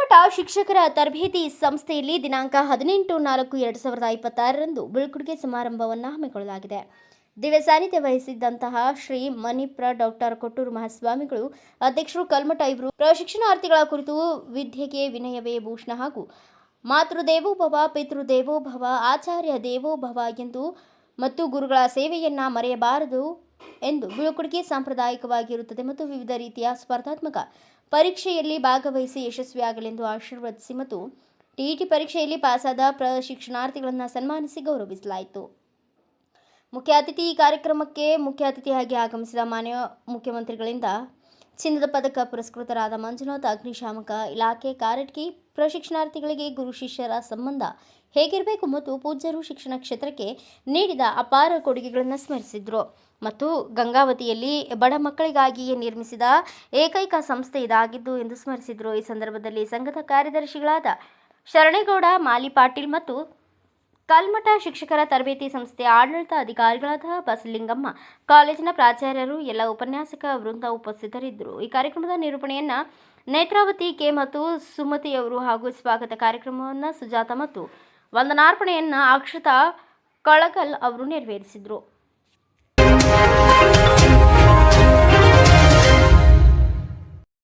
ಕಲ್ಮಠ ಶಿಕ್ಷಕರ ತರಬೇತಿ ಸಂಸ್ಥೆಯಲ್ಲಿ ದಿನಾಂಕ 18/4/2026 ಬೀಳ್ಕೊಡುಗೆ ಸಮಾರಂಭವನ್ನು ಹಮ್ಮಿಕೊಳ್ಳಲಾಗಿದೆ. ದಿವ್ಯ ಸಾನ್ನಿಧ್ಯ ವಹಿಸಿದ್ದಂತಹ ಶ್ರೀ ಮಣಿಪ್ರ ಡಾಕ್ಟರ್ ಕೊಟ್ಟೂರು ಮಹಾಸ್ವಾಮಿಗಳು ಅಧ್ಯಕ್ಷರು ಕಲ್ಮಠ ಇವರು ಪ್ರಶಿಕ್ಷಣಾರ್ಥಿಗಳ ಕುರಿತು ವಿದ್ಯೆಗೆ ವಿನಯವೇ ಭೂಷಣ ಹಾಗೂ ಮಾತೃದೇವೋಭವ ಪಿತೃದೇವೋಭವ ಆಚಾರ್ಯ ದೇವೋಭವ ಎಂದು ಮತ್ತು ಗುರುಗಳ ಸೇವೆಯನ್ನ ಮರೆಯಬಾರದು ಎಂದು ಬೀಳ್ಕೊಡುಗೆ ಸಾಂಪ್ರದಾಯಿಕವಾಗಿರುತ್ತದೆ ಮತ್ತು ವಿವಿಧ ರೀತಿಯ ಸ್ಪರ್ಧಾತ್ಮಕ ಪರೀಕ್ಷೆಯಲ್ಲಿ ಭಾಗವಹಿಸಿ ಯಶಸ್ವಿಯಾಗಲೆಂದು ಆಶೀರ್ವದಿಸಿ ಮತ್ತು ಟಿಇಟಿ ಪರೀಕ್ಷೆಯಲ್ಲಿ ಪಾಸಾದ ಪ್ರಶಿಕ್ಷಣಾರ್ಥಿಗಳನ್ನು ಸನ್ಮಾನಿಸಿ ಗೌರವಿಸಲಾಯಿತು. ಮುಖ್ಯ ಅತಿಥಿ ಈ ಕಾರ್ಯಕ್ರಮಕ್ಕೆ ಮುಖ್ಯ ಅತಿಥಿಯಾಗಿ ಆಗಮಿಸಿದ ಮಾನ್ಯ ಮುಖ್ಯಮಂತ್ರಿಗಳಿಂದ ಚಿನ್ನದ ಪದಕ ಪುರಸ್ಕೃತರಾದ ಮಂಜುನಾಥ್ ಅಗ್ನಿಶಾಮಕ ಇಲಾಖೆ ಕಾರಟಗಿ ಪ್ರಶಿಕ್ಷಣಾರ್ಥಿಗಳಿಗೆ ಗುರು ಶಿಷ್ಯರ ಸಂಬಂಧ ಹೇಗಿರಬೇಕು ಮತ್ತು ಪೂಜ್ಯರು ಶಿಕ್ಷಣ ಕ್ಷೇತ್ರಕ್ಕೆ ನೀಡಿದ ಅಪಾರ ಕೊಡುಗೆಗಳನ್ನು ಸ್ಮರಿಸಿದರು ಮತ್ತು ಗಂಗಾವತಿಯಲ್ಲಿ ಬಡ ಮಕ್ಕಳಿಗಾಗಿಯೇ ನಿರ್ಮಿಸಿದ ಏಕೈಕ ಸಂಸ್ಥೆ ಇದಾಗಿದ್ದು ಎಂದು ಸ್ಮರಿಸಿದರು. ಈ ಸಂದರ್ಭದಲ್ಲಿ ಸಂಘದ ಕಾರ್ಯದರ್ಶಿಗಳಾದ ಶರಣೇಗೌಡ ಮಾಲಿ ಪಾಟೀಲ್ ಮತ್ತು ಕಲ್ಮಠ ಶಿಕ್ಷಕರ ತರಬೇತಿ ಸಂಸ್ಥೆಯ ಆಡಳಿತ ಅಧಿಕಾರಿಗಳಾದ ಬಸಲಿಂಗಮ್ಮ, ಕಾಲೇಜಿನ ಪ್ರಾಚಾರ್ಯರು, ಎಲ್ಲ ಉಪನ್ಯಾಸಕ ವೃಂದ ಉಪಸ್ಥಿತರಿದ್ದರು. ಈ ಕಾರ್ಯಕ್ರಮದ ನಿರೂಪಣೆಯನ್ನ ನೇತ್ರಾವತಿ ಕೆ ಮತ್ತು ಸುಮತಿಯವರು ಹಾಗೂ ಸ್ವಾಗತ ಕಾರ್ಯಕ್ರಮವನ್ನು ಸುಜಾತ ಮತ್ತು ವಂದನಾರ್ಪಣೆಯನ್ನ ಅಕ್ಷತಾ ಕಳಗಲ್ ಅವರು ನೆರವೇರಿಸಿದರು.